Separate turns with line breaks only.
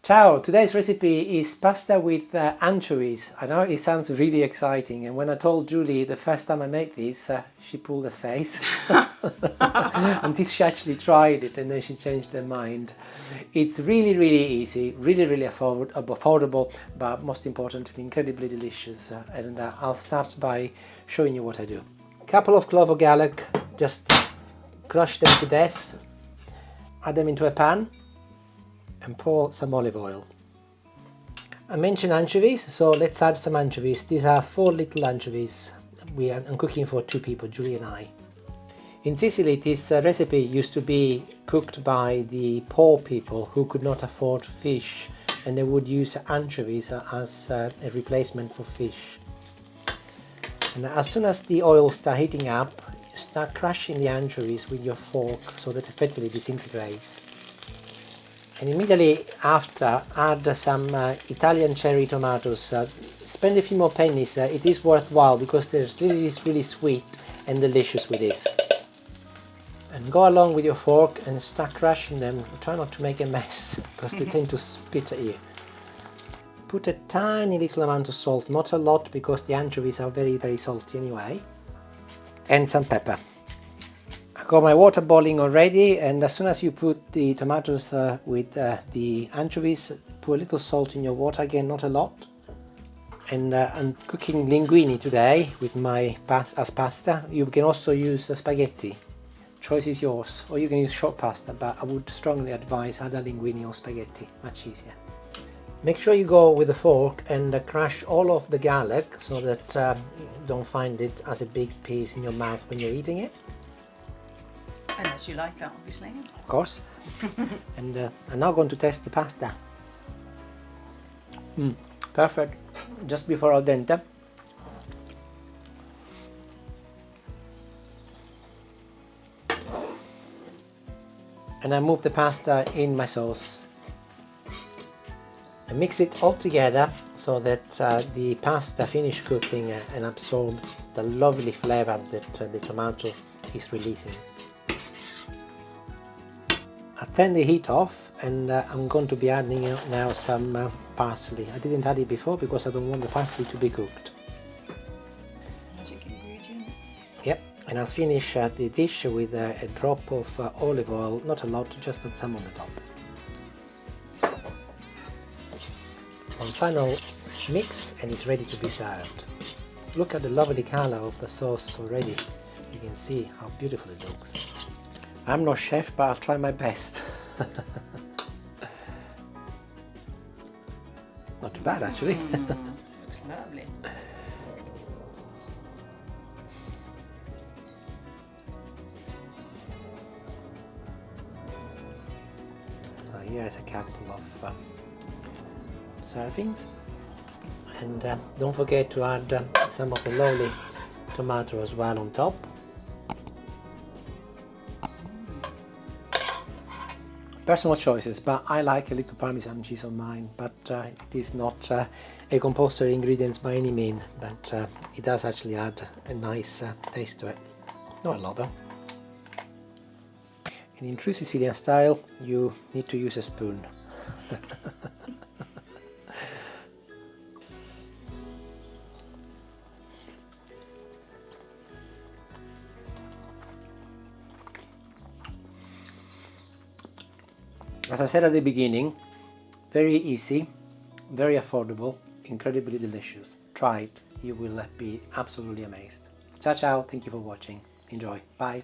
Ciao! Today's recipe is pasta with anchovies. I know it sounds really exciting, and when I told Julie the first time I made this, she pulled her face until she actually tried it and then she changed her mind. It's really easy, really affordable, but most importantly incredibly delicious, and I'll start by showing you what I do. A couple of cloves of garlic, just crush them to death, add them into a pan and pour some olive oil. I mentioned anchovies, so let's add some anchovies. These are 4 little anchovies. I'm cooking for 2 people, Julie and I. In Sicily, this recipe used to be cooked by the poor people who could not afford fish, and they would use anchovies as a replacement for fish. And as soon as the oil starts heating up, you start crushing the anchovies with your fork so that effectively disintegrates. And immediately after, add some Italian cherry tomatoes. Spend a few more pennies. It is worthwhile because they're really sweet and delicious with this. And go along with your fork and start crushing them. Try not to make a mess because they tend to spit at you. Put a tiny little amount of salt, not a lot because the anchovies are very salty anyway. And some pepper. I got my water boiling already, and as soon as you put the tomatoes with the anchovies, put a little salt in your water, again not a lot. And I'm cooking linguine today with my as pasta. You can also use spaghetti. Choice is yours, or you can use short pasta, but I would strongly advise either linguine or spaghetti, much easier. Make sure you go with a fork and crush all of the garlic so that you don't find it as a big piece in your mouth when you're eating it.
Unless you like that, obviously.
Of course. And I'm now going to test the pasta. Perfect. Just before al dente. And I move the pasta in my sauce. I mix it all together so that the pasta finish cooking and absorb the lovely flavor that the tomato is releasing. I turn the heat off, and I'm going to be adding now some parsley. I didn't add it before because I don't want the parsley to be cooked.
Magic ingredient.
Yep, and I'll finish the dish with a drop of olive oil, not a lot, just some on the top. One final mix and it's ready to be served. Look at the lovely color of the sauce already. You can see how beautiful it looks. I'm no chef, but I'll try my best. Not too bad, actually.
Looks lovely.
So here is a couple of servings. And don't forget to add some of the lovely tomato as well on top. Personal choices, but I like a little Parmesan cheese on mine, but it is not a compulsory ingredient by any means, but it does actually add a nice taste to it. Not a lot though. And in true Sicilian style, you need to use a spoon. As I said at the beginning, very easy, very affordable, incredibly delicious. Try it, you will be absolutely amazed. Ciao ciao, thank you for watching. Enjoy, bye.